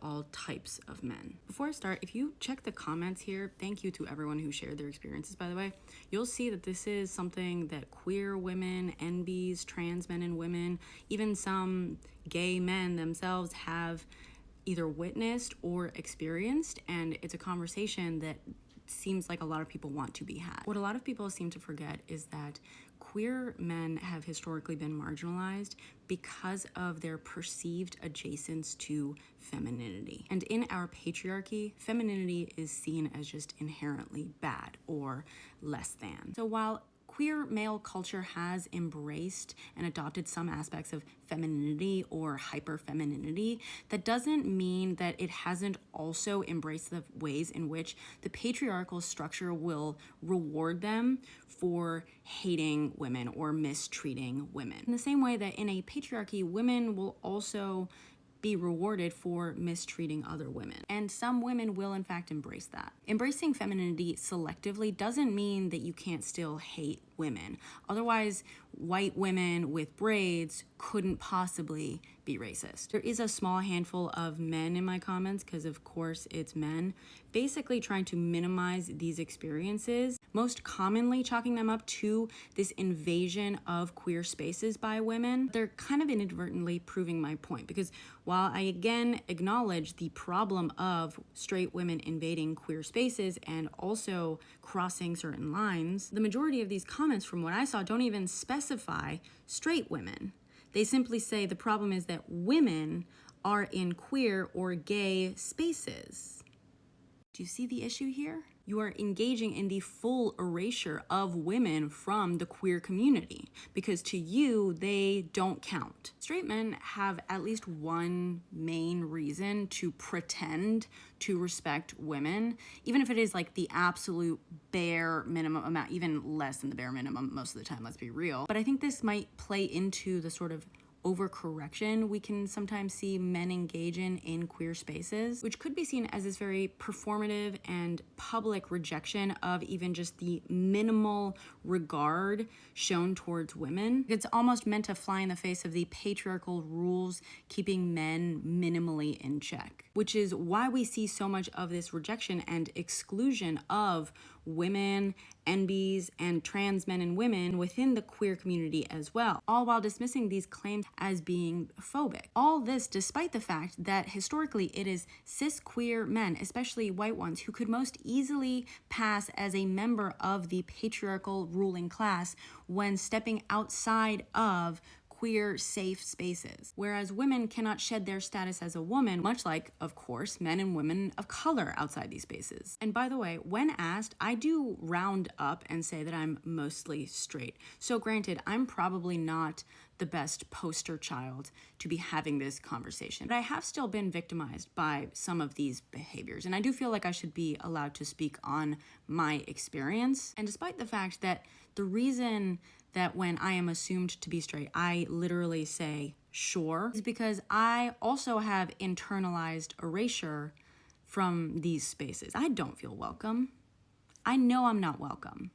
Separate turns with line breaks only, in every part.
all types of men. Before I start, if you check the comments here, thank you to everyone who shared their experiences, by the way, you'll see that this is something that queer women, NBs, trans men and women, even some gay men themselves have either witnessed or experienced, and it's a conversation that seems like a lot of people want to be had. What a lot of people seem to forget is that queer men have historically been marginalized because of their perceived adjacence to femininity. And in our patriarchy, femininity is seen as just inherently bad or less than. So while queer male culture has embraced and adopted some aspects of femininity or hyperfemininity, that doesn't mean that it hasn't also embraced the ways in which the patriarchal structure will reward them for hating women or mistreating women. In the same way that in a patriarchy, women will also be rewarded for mistreating other women. And some women will in fact embrace that. Embracing femininity selectively doesn't mean that you can't still hate women. Otherwise, white women with braids couldn't possibly be racist. There is a small handful of men in my comments, because of course it's men, basically trying to minimize these experiences, most commonly chalking them up to this invasion of queer spaces by women. They're kind of inadvertently proving my point, because while I again acknowledge the problem of straight women invading queer spaces and also crossing certain lines, the majority of these comments from what I saw don't even specify straight women. They simply say the problem is that women are in queer or gay spaces. Do you see the issue here? You are engaging in the full erasure of women from the queer community because to you, they don't count. Straight men have at least one main reason to pretend to respect women, even if it is like the absolute bare minimum amount, even less than the bare minimum most of the time, let's be real. But I think this might play into the sort of overcorrection we can sometimes see men engage in queer spaces, which could be seen as this very performative and public rejection of even just the minimal regard shown towards women. It's almost meant to fly in the face of the patriarchal rules keeping men minimally in check, which is why we see so much of this rejection and exclusion of women, NBs, and trans men and women within the queer community as well, all while dismissing these claims as being phobic. All this despite the fact that historically it is cis queer men, especially white ones, who could most easily pass as a member of the patriarchal ruling class when stepping outside of queer safe spaces, whereas women cannot shed their status as a woman, much like, of course, men and women of color outside these spaces. And by the way, when asked, I do round up and say that I'm mostly straight. So granted, I'm probably not the best poster child to be having this conversation, but I have still been victimized by some of these behaviors, and I do feel like I should be allowed to speak on my experience. And despite the fact that the reason that when I am assumed to be straight, I literally say sure, is because I also have internalized erasure from these spaces. I don't feel welcome. I know I'm not welcome.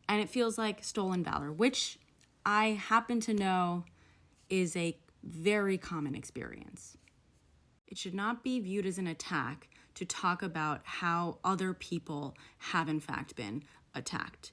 And it feels like stolen valor, which I happen to know is a very common experience. It should not be viewed as an attack to talk about how other people have in fact been attacked.